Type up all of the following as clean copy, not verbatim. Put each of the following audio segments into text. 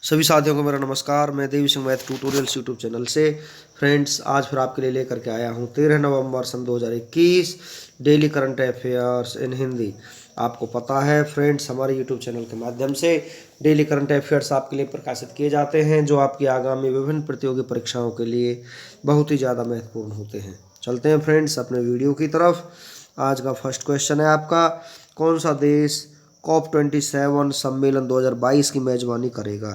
सभी साथियों को मेरा नमस्कार। मैं Devi Singh math tutorials YouTube channel से फ्रेंड्स आज फिर आपके लिए लेकर के आया हूँ 13 नवंबर सन 2021 daily current affairs in Hindi. आपको पता है फ्रेंड्स, हमारे यूट्यूब चैनल के माध्यम से डेली करंट अफेयर्स आपके लिए प्रकाशित किए जाते हैं जो आपकी आगामी विभिन्न प्रतियोगी परीक्षाओं के लिए बहुत ही ज़्यादा महत्वपूर्ण होते हैं। चलते हैं फ्रेंड्स अपने वीडियो की तरफ। आज का फर्स्ट क्वेश्चन है आपका, कौन सा देश COP27 सम्मेलन 2022 की मेजबानी करेगा?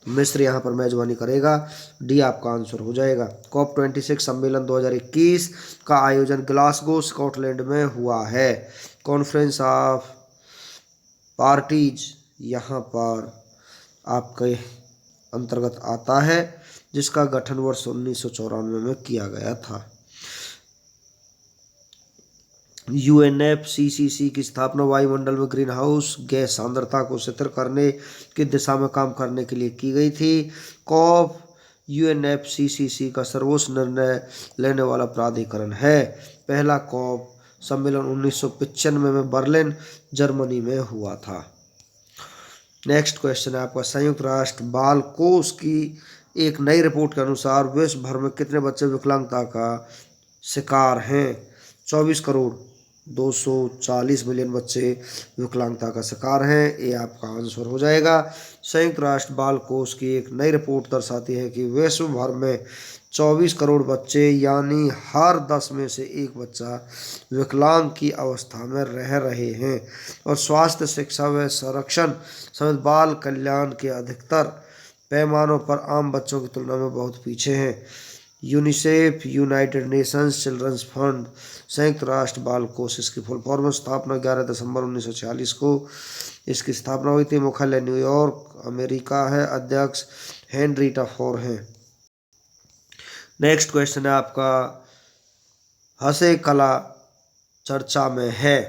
तो मिस्र यहाँ पर मेजबानी करेगा। डी आपका आंसर हो जाएगा। COP26 सम्मेलन 2021 का आयोजन ग्लासगो स्कॉटलैंड में हुआ है। कॉन्फ्रेंस ऑफ पार्टीज यहाँ पर आपके अंतर्गत आता है, जिसका गठन वर्ष 1994 में किया गया था। UNFCCC की स्थापना वायुमंडल में ग्रीन हाउस गैस सांद्रता को स्थिर करने की दिशा में काम करने के लिए की गई थी। कॉप UNFCCC का सर्वोच्च निर्णय लेने वाला प्राधिकरण है। पहला कॉप सम्मेलन 1995 में बर्लिन जर्मनी में हुआ था। नेक्स्ट क्वेश्चन है आपका, संयुक्त राष्ट्र बाल कोष की एक नई रिपोर्ट के अनुसार विश्व भर में कितने बच्चे विकलांगता का शिकार हैं? 24 करोड़ 240 मिलियन बच्चे विकलांगता का शिकार हैं। ये आपका आंसर हो जाएगा। संयुक्त राष्ट्र बाल कोष की एक नई रिपोर्ट दर्शाती है कि विश्व भर में 24 करोड़ बच्चे यानी हर 10 में से एक बच्चा विकलांग की अवस्था में रह रहे हैं और स्वास्थ्य, शिक्षा व संरक्षण समेत बाल कल्याण के अधिकतर पैमानों पर आम बच्चों की तुलना में बहुत पीछे हैं। UNICEF United Nations children's fund संयुक्त राष्ट्र बाल कोष इसकी फुल फॉर्म स्थापना 11 दिसंबर 1946 को इसकी स्थापना हुई थी। मुख्यालय न्यूयॉर्क अमेरिका है। अध्यक्ष हेनरीटा फोर हैं। नेक्स्ट क्वेश्चन है आपका, हसे कला चर्चा में है।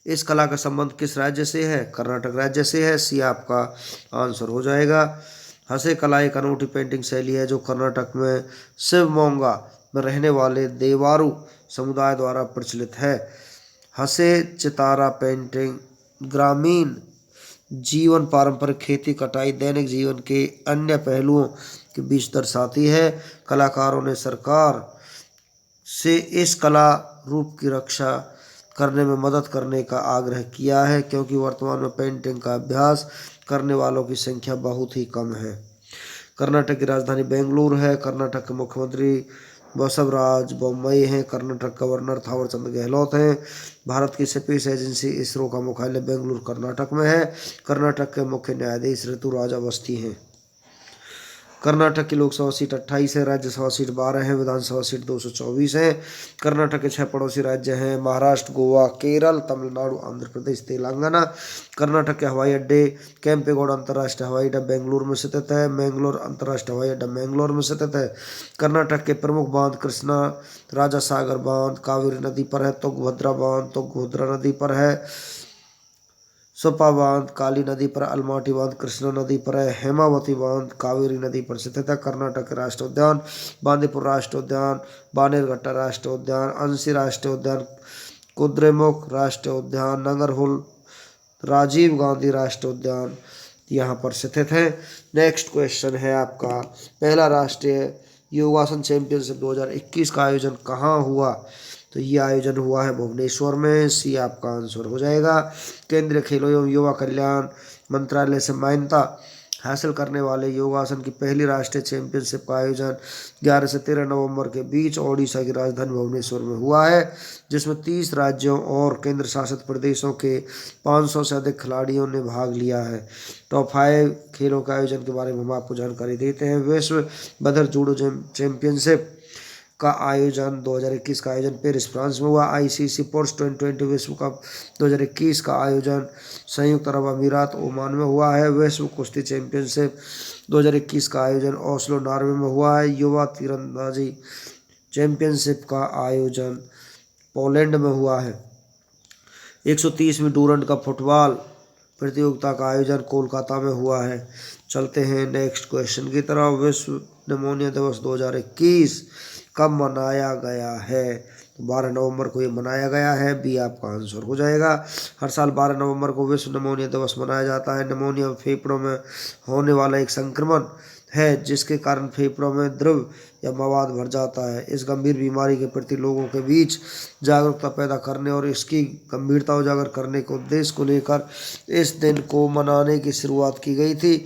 इस कला का संबंध किस राज्य से है? कर्नाटक राज्य से है। सी आपका आंसर हो जाएगा। हसे कला एक अनूठी पेंटिंग शैली है जो कर्नाटक में शिवमोगा में रहने वाले देवारू समुदाय द्वारा प्रचलित है। हसे चितारा पेंटिंग ग्रामीण जीवन, पारंपरिक खेती, कटाई, दैनिक जीवन के अन्य पहलुओं के बीच दर्शाती है। कलाकारों ने सरकार से इस कला रूप की रक्षा करने में मदद करने का आग्रह किया है क्योंकि वर्तमान में पेंटिंग का अभ्यास करने वालों की संख्या बहुत ही कम है। कर्नाटक की राजधानी बेंगलुरु है। कर्नाटक के मुख्यमंत्री बसवराज बोम्मई हैं। कर्नाटक गवर्नर थावरचंद गहलोत हैं। भारत की स्पेस एजेंसी इसरो का मुख्यालय बेंगलुरु कर्नाटक में है। कर्नाटक के मुख्य न्यायाधीश ऋतुराज अवस्थी हैं। कर्नाटक की लोकसभा सीट 28 है। राज्यसभा सीट 12 है। विधानसभा सीट 224 है। कर्नाटक के 6 पड़ोसी राज्य हैं महाराष्ट्र, गोवा, केरल, तमिलनाडु, आंध्र प्रदेश, तेलंगाना। कर्नाटक के हवाई अड्डे केम्पेगौड़ अंतर्राष्ट्रीय हवाई अड्डा बेंगलुरु में स्थित है। मैंगलोर अंतर्राष्ट्रीय हवाई अड्डा मैंगलोर में स्थित है। कर्नाटक के प्रमुख बांध कृष्णा राजा सागर बांध कावेरी नदी पर है। तुंगभद्रा बांध तुंगभद्रा नदी पर है। सुपा बांध काली नदी पर, अलमाटी बांध कृष्णा नदी पर है। हेमावती बांध कावेरी नदी पर स्थित है। कर्नाटक के राष्ट्रीय उद्यान बांदीपुर राष्ट्रीय उद्यान, बानेरघट्टा राष्ट्रीय उद्यान, अंशी राष्ट्रीय उद्यान, कुद्रेमुख राष्ट्रीय उद्यान, नंगरहुल राजीव गांधी राष्ट्रीय उद्यान यहाँ पर स्थित है। नेक्स्ट क्वेश्चन है आपका, पहला राष्ट्रीय योगासन चैंपियनशिप 2021 का आयोजन कहाँ हुआ? तो ये आयोजन हुआ है भुवनेश्वर में। सी आपका आंसर हो जाएगा। केंद्रीय खेलों एवं युवा कल्याण मंत्रालय से मान्यता हासिल करने वाले योगासन की पहली राष्ट्रीय चैंपियनशिप का आयोजन 11 से 13 नवंबर के बीच ओडिशा की राजधानी भुवनेश्वर में हुआ है, जिसमें 30 राज्यों और केंद्र शासित प्रदेशों के 500 से अधिक खिलाड़ियों ने भाग लिया है। टॉप 5 खेलों के आयोजन के बारे में हम आपको जानकारी देते हैं। विश्व बदर जूडो चैंपियनशिप का आयोजन 2021 का आयोजन पेरिस फ्रांस में हुआ। ICC पुरुष 2020 विश्व कप 2021 का आयोजन संयुक्त अरब अमीरात ओमान में हुआ है। विश्व कुश्ती चैंपियनशिप 2021 का आयोजन ओस्लो नॉर्वे में हुआ है। युवा तीरंदाजी चैंपियनशिप का आयोजन पोलैंड में हुआ है। 130वीं डूरंड कप फुटबॉल प्रतियोगिता का आयोजन कोलकाता में हुआ है। चलते हैं नेक्स्ट क्वेश्चन की तरफ। विश्व निमोनिया दिवस 2021 कब मनाया गया है? तो 12 नवंबर को ये मनाया गया है। बी आपका आंसर हो जाएगा। हर साल 12 नवंबर को विश्व निमोनिया दिवस मनाया जाता है। निमोनिया फेफड़ों में होने वाला एक संक्रमण है जिसके कारण फेफड़ों में द्रव या मवाद भर जाता है। इस गंभीर बीमारी के प्रति लोगों के बीच जागरूकता पैदा करने और इसकी गंभीरता उजागर करने के उद्देश्य को लेकर इस दिन को मनाने की शुरुआत की गई थी।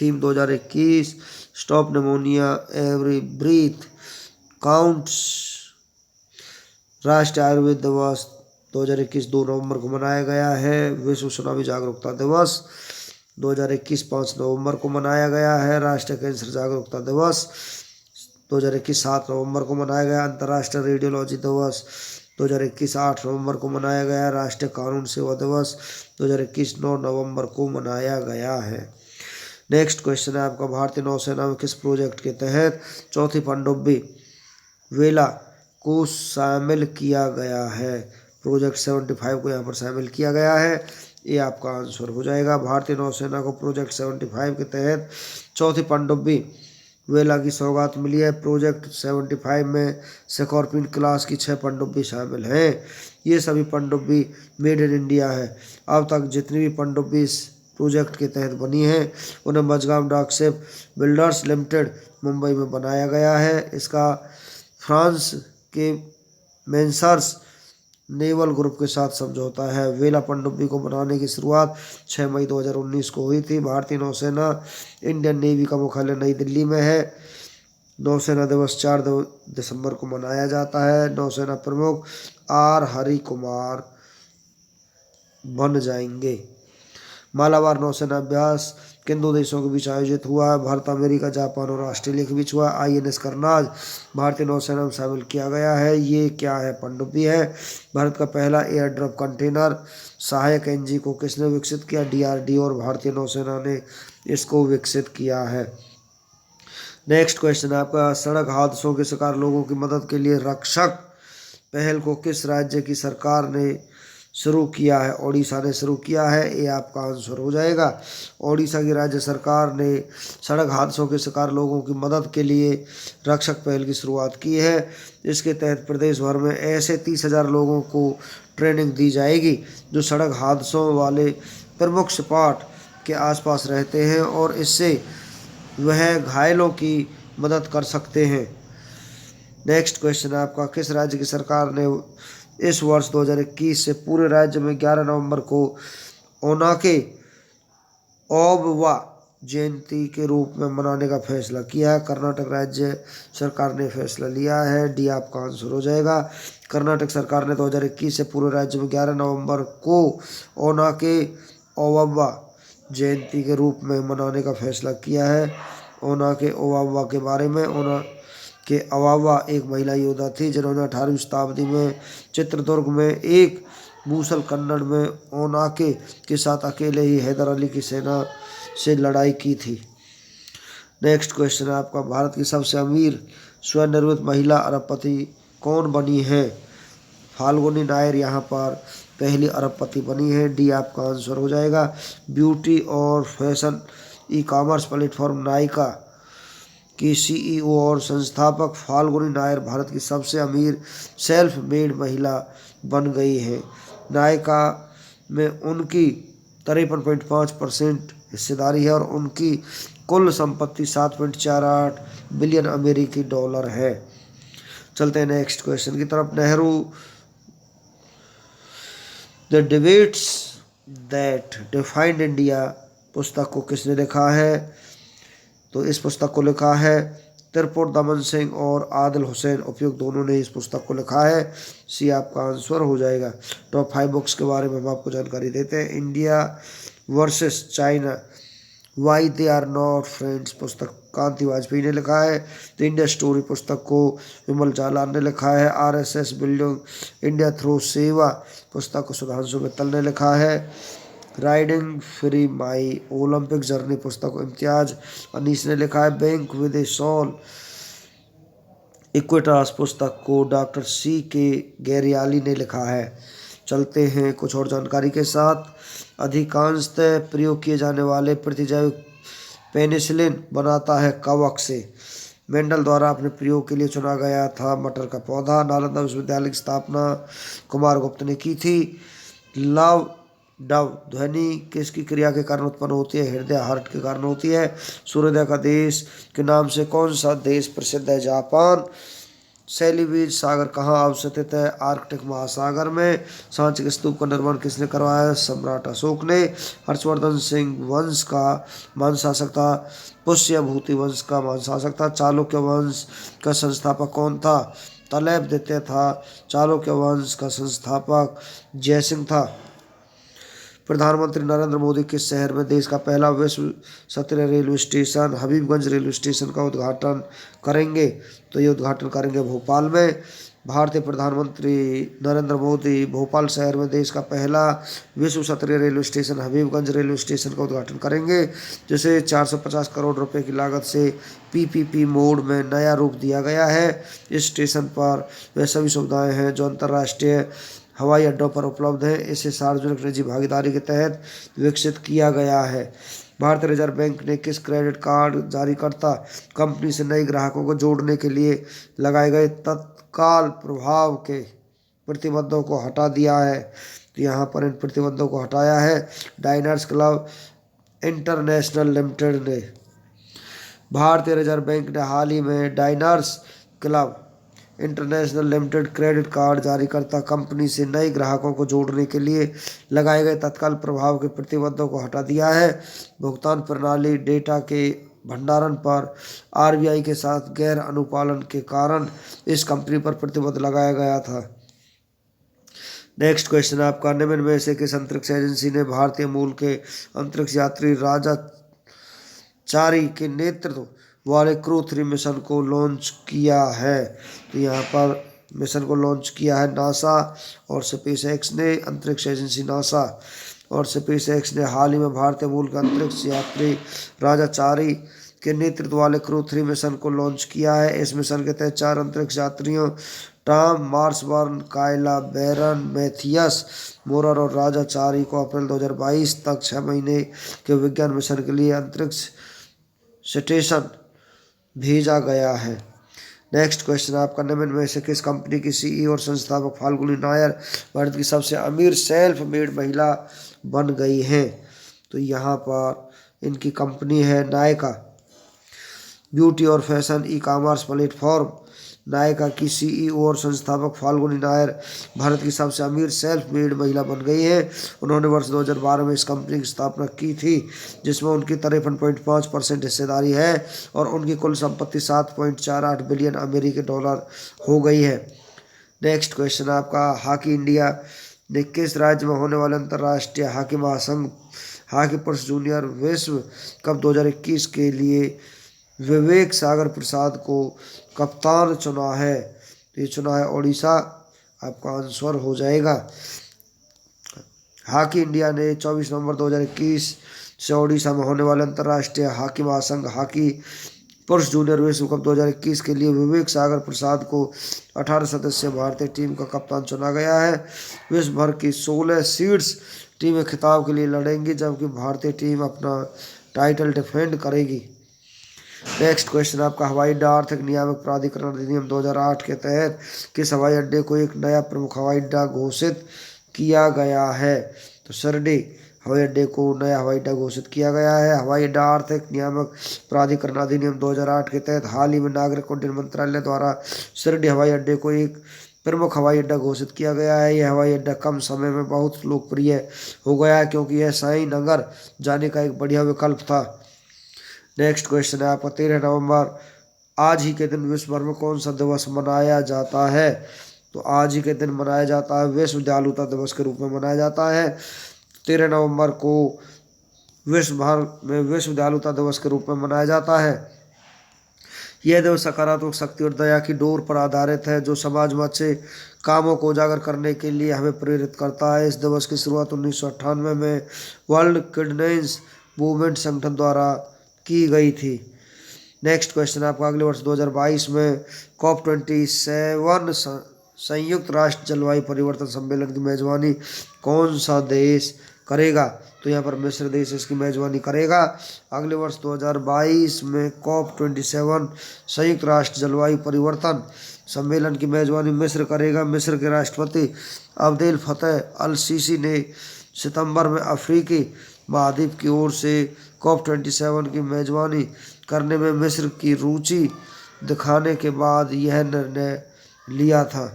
Theme 2021 stop pneumonia every breath counts. Rashtriya Ayurveda दिवस 2021 2 नवंबर को मनाया गया है। विश्व सुनामी जागरूकता दिवस 2021 5 नवंबर को मनाया गया है। राष्ट्रीय कैंसर जागरूकता दिवस 2021 7 नवंबर को मनाया गया। अंतर्राष्ट्रीय रेडियोलॉजी दिवस 2021 8 नवंबर को मनाया गया। राष्ट्रीय कानून सेवा दिवस 2021 9 नवंबर को मनाया गया है। नेक्स्ट क्वेश्चन है आपका, भारतीय नौसेना में किस प्रोजेक्ट के तहत चौथी पनडुब्बी वेला को शामिल किया गया है? प्रोजेक्ट 75 को यहाँ पर शामिल किया गया है। ये आपका आंसर हो जाएगा। भारतीय नौसेना को प्रोजेक्ट 75 के तहत चौथी पनडुब्बी वेला की सौगात मिली है। प्रोजेक्ट 75 में स्कॉर्पियन क्लास की 6 पनडुब्बी शामिल हैं। ये सभी पनडुब्बी मेड इन इंडिया है। अब तक जितनी भी पनडुब्बी इस प्रोजेक्ट के तहत बनी है उन्हें मझगांव डॉकशिप बिल्डर्स लिमिटेड मुंबई में बनाया गया है। इसका फ्रांस के मेंसर्स नेवल ग्रुप के साथ समझौता है। वेला पनडुब्बी को बनाने की शुरुआत 6 मई 2019 को हुई थी। भारतीय नौसेना इंडियन नेवी का मुख्यालय नई दिल्ली में है। नौसेना दिवस 4 दिसंबर को मनाया जाता है। नौसेना प्रमुख आर हरि कुमार बन जाएंगे। मालाबार नौसेना अभ्यास किन 2 देशों के बीच आयोजित हुआ है? भारत, अमेरिका, जापान और ऑस्ट्रेलिया के बीच हुआ। INS करनाज भारतीय नौसेना में शामिल किया गया है। ये क्या है? पनडुब्बी है। भारत का पहला एयर ड्रॉप कंटेनर सहायक NG को किसने विकसित किया? DRDO और भारतीय नौसेना ने इसको विकसित किया है। नेक्स्ट क्वेश्चन है आपका, सड़क हादसों के शिकार लोगों की मदद के लिए रक्षक पहल को किस राज्य की सरकार ने शुरू किया है? ओडिशा ने शुरू किया है। ये आपका आंसर हो जाएगा। ओडिशा की राज्य सरकार ने सड़क हादसों के शिकार लोगों की मदद के लिए रक्षक पहल की शुरुआत की है। इसके तहत प्रदेश भर में ऐसे 30,000 लोगों को ट्रेनिंग दी जाएगी जो सड़क हादसों वाले प्रमुख स्पॉट के आसपास रहते हैं और इससे वह घायलों की मदद कर सकते हैं। नेक्स्ट क्वेश्चन है आपका, किस राज्य की सरकार ने इस वर्ष 2021 से पूरे राज्य में 11 नवंबर को ओनाके ओबव्वा जयंती के रूप में मनाने का फैसला किया है? कर्नाटक राज्य सरकार ने फैसला लिया है। डी आपका आंसर हो जाएगा। कर्नाटक सरकार ने 2021 से पूरे राज्य में 11 नवंबर को ओनाके ओबव्वा जयंती के रूप में मनाने का फैसला किया है। ओनाके ओबव्वा के बारे में, ओनाके ओबव्वा एक महिला योद्धा थी जिन्होंने 18वीं शताब्दी में चित्रदुर्ग में एक मूसल कन्नड़ में ओनाके के साथ अकेले ही हैदर अली की सेना से लड़ाई की थी। नेक्स्ट क्वेश्चन है आपका, भारत की सबसे अमीर स्वनिर्मित महिला अरबपति कौन बनी है? फाल्गुनी नायर यहाँ पर पहली अरबपति बनी है। डी आपका आंसर हो जाएगा। ब्यूटी और फैशन ई-कॉमर्स प्लेटफॉर्म नायका की CEO और संस्थापक फाल्गुनी नायर भारत की सबसे अमीर सेल्फ मेड महिला बन गई है। नायका में उनकी 53.5% हिस्सेदारी है और उनकी कुल संपत्ति 7.48 बिलियन अमेरिकी डॉलर है। चलते हैं नेक्स्ट क्वेश्चन की तरफ। Nehru the debates that defined India पुस्तक को किसने लिखा है? तो इस पुस्तक को लिखा है तिरपुर दमन सिंह और आदिल हुसैन, उपयुक्त दोनों ने इस पुस्तक को लिखा है। सी आपका आंसर हो जाएगा। टॉप 5 बुक्स के बारे में हम आपको जानकारी देते हैं। India versus China why they are not friends पुस्तक कांति वाजपेयी ने लिखा है। द इंडिया स्टोरी पुस्तक को विमल जालान ने लिखा है। RSS बिल्डिंग इंडिया थ्रू सेवा पुस्तक को सुधांशु मित्तल ने लिखा है। Riding free my Olympic journey पुस्तक को इम्तियाज अनीस ने लिखा है। Bank with a soul Equitas पुस्तक को डॉक्टर C.K. गैरियाली ने लिखा है। चलते हैं कुछ और जानकारी के साथ। अधिकांशतः प्रयोग किए जाने वाले प्रतिजैविक पेनिसिलिन बनाता है कवक से। मेंडल द्वारा अपने प्रयोग के लिए चुना गया था मटर का पौधा। नालंदा विश्वविद्यालय की स्थापना कुमार गुप्त ने की थी। लव डव ध्वनि किसकी क्रिया के कारण उत्पन्न होती है? हृदय हार्ट के कारण होती है। सूर्योदय का देश के नाम से कौन सा देश प्रसिद्ध है? जापान। सैलीवीज सागर कहाँ अवस्थित है? आर्कटिक महासागर में। सांची के स्तूप का निर्माण किसने करवाया? सम्राट अशोक ने। हर्षवर्धन सिंह वंश का महान शासक था। पुष्यभूति वंश का महान शासक था। चालुक्य वंश का संस्थापक कौन था? तलैब द्वितीय था। चालुक्य वंश का संस्थापक जयसिंह था। प्रधानमंत्री नरेंद्र मोदी किस शहर में देश का पहला विश्व स्तरीय railway station Habibganj railway station का उद्घाटन करेंगे? तो ये उद्घाटन करेंगे भोपाल में। भारतीय प्रधानमंत्री नरेंद्र मोदी भोपाल शहर में देश का पहला विश्व स्तरीय railway station Habibganj railway station का उद्घाटन करेंगे, जिसे 450 करोड़ रुपए की लागत से पीपीपी मोड में नया रूप दिया गया है। इस स्टेशन पर वे सभी सुविधाएं हैं जो अंतर्राष्ट्रीय हवाई अड्डों पर उपलब्ध है। इसे सार्वजनिक निजी भागीदारी के तहत विकसित किया गया है। भारतीय रिजर्व बैंक ने किस क्रेडिट कार्ड जारीकर्ता कंपनी से नए ग्राहकों को जोड़ने के लिए लगाए गए तत्काल प्रभाव के प्रतिबंधों को हटा दिया है? तो यहाँ पर इन प्रतिबंधों को हटाया है डायनर्स क्लब इंटरनेशनल लिमिटेड ने। भारतीय रिजर्व बैंक ने हाल ही में Diners Club International Limited credit card जारीकर्ता कंपनी से नए ग्राहकों को जोड़ने के लिए लगाए गए तत्काल प्रभाव के प्रतिबंधों को हटा दिया है। भुगतान प्रणाली डेटा के भंडारण पर आरबीआई के साथ गैर अनुपालन के कारण इस कंपनी पर प्रतिबंध लगाया गया था। नेक्स्ट क्वेश्चन आपका, निम्न में से किस अंतरिक्ष एजेंसी ने भारतीय मूल के अंतरिक्ष यात्री राजा चारी के नेतृत्व वाले क्रू 3 मिशन को लॉन्च किया है? तो यहाँ पर मिशन को लॉन्च किया है नासा और स्पेस एक्स ने। अंतरिक्ष एजेंसी नासा और स्पेस एक्स ने हाल ही में भारतीय मूल के अंतरिक्ष यात्री राजा चारी के नेतृत्व वाले क्रू 3 मिशन को लॉन्च किया है। इस मिशन के तहत 4 अंतरिक्ष यात्रियों टॉम मार्सबर्न, कायला बेरन, मैथियस मोरर और राजा चारी को अप्रैल 2022 तक 6 महीने के विज्ञान मिशन के लिए अंतरिक्ष स्टेशन भेजा गया है। नेक्स्ट क्वेश्चन आपका, निम्न में से किस कंपनी की सीईओ और संस्थापक फाल्गुनी नायर भारत की सबसे अमीर सेल्फ मेड महिला बन गई हैं? तो यहाँ पर इनकी कंपनी है नायका। ब्यूटी और fashion e commerce platform Nykaa की सीईओ और संस्थापक फाल्गुनी नायर भारत की सबसे अमीर सेल्फ मेड महिला बन गई है। उन्होंने वर्ष 2012 में इस कंपनी की स्थापना की थी, जिसमें उनकी 53.5% हिस्सेदारी है और उनकी कुल संपत्ति 7.48 बिलियन अमेरिकी डॉलर हो गई है। नेक्स्ट क्वेश्चन आपका, हॉकी इंडिया ने किस राज्य में होने वाले अंतर्राष्ट्रीय हॉकी महासंघ हॉकी पुरुष जूनियर विश्व कप 2021 के लिए विवेक सागर प्रसाद को कप्तान चुना है? तो ये चुना है ओडिशा। आपका आंसर हो जाएगा। हॉकी इंडिया ने 24 नवंबर 2021 से ओडिशा में होने वाले अंतर्राष्ट्रीय हॉकी महासंघ हॉकी पुरुष जूनियर विश्व कप 2021 के लिए विवेक सागर प्रसाद को 18 सदस्यीय भारतीय टीम का कप्तान चुना गया है। विश्व भर की 16 सीड्स टीमें खिताब के लिए लड़ेंगी, जबकि भारतीय टीम अपना टाइटल डिफेंड करेगी। नेक्स्ट क्वेश्चन आपका, हवाई अड्डा आर्थिक नियामक प्राधिकरण अधिनियम 2008 के तहत किस हवाई अड्डे को एक नया प्रमुख हवाई अड्डा घोषित किया गया है? तो शिरडी हवाई अड्डे को नया हवाई अड्डा घोषित किया गया है। हवाई अड्डा आर्थिक नियामक प्राधिकरण अधिनियम 2008 के तहत हाल ही में नागरिक उड्डयन मंत्रालय द्वारा शिरडी हवाई अड्डे को एक प्रमुख हवाई अड्डा घोषित किया गया है। यह हवाई अड्डा कम समय में बहुत लोकप्रिय हो गया है, क्योंकि यह साईनगर जाने का एक बढ़िया विकल्प था। नेक्स्ट क्वेश्चन है आपका, 13 नवंबर आज ही के दिन विश्व भर में कौन सा दिवस मनाया जाता है? तो आज ही के दिन मनाया जाता है विश्व दयालुता दिवस के रूप में मनाया जाता है। 13 नवंबर को विश्व भर में विश्व दयालुता दिवस के रूप में मनाया जाता है। यह दिवस सकारात्मक शक्ति और दया की डोर पर आधारित है, जो समाज में अच्छे कामों को उजागर करने के लिए हमें प्रेरित करता है। इस दिवस की शुरुआत 1998 में वर्ल्ड किडनेस मूवमेंट संगठन द्वारा की गई थी। नेक्स्ट क्वेश्चन आपका, अगले वर्ष 2022 में COP27 संयुक्त राष्ट्र जलवायु परिवर्तन सम्मेलन की मेजबानी कौन सा देश करेगा? तो यहाँ पर मिस्र देश इसकी मेजबानी करेगा। अगले वर्ष 2022 में COP27 संयुक्त राष्ट्र जलवायु परिवर्तन सम्मेलन की मेजबानी मिस्र करेगा। मिस्र के राष्ट्रपति अब्देल फतेह अल सीसी ने सितंबर में अफ्रीकी महाद्वीप की ओर से COP27 की मेजबानी करने में मिस्र की रुचि दिखाने के बाद यह निर्णय लिया था।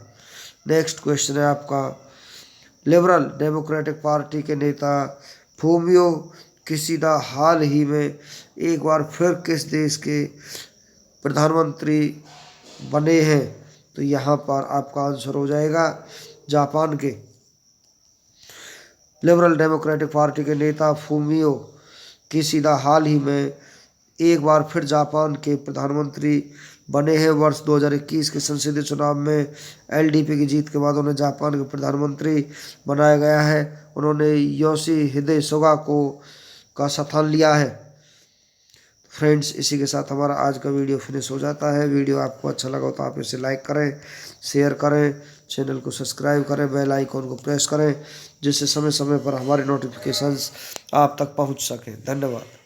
नेक्स्ट क्वेश्चन है आपका, लिबरल डेमोक्रेटिक पार्टी के नेता फूमियो किशिदा हाल ही में एक बार फिर किस देश के प्रधानमंत्री बने हैं? तो यहाँ पर आपका आंसर हो जाएगा जापान के। लिबरल डेमोक्रेटिक पार्टी के नेता फूमियो किशिदा हाल ही में एक बार फिर जापान के प्रधानमंत्री बने हैं। वर्ष 2021 के संसदीय चुनाव में एलडीपी की जीत के बाद उन्हें जापान के प्रधानमंत्री बनाया गया है। उन्होंने योशिहिदे सुगा का स्थान लिया है। फ्रेंड्स, इसी के साथ हमारा आज का वीडियो फिनिश हो जाता है। वीडियो आपको अच्छा लगा तो आप इसे लाइक करें, शेयर करें, चैनल को सब्सक्राइब करें, बेल आइकॉन को प्रेस करें, जिससे समय समय पर हमारे नोटिफिकेशंस आप तक पहुंच सकें। धन्यवाद।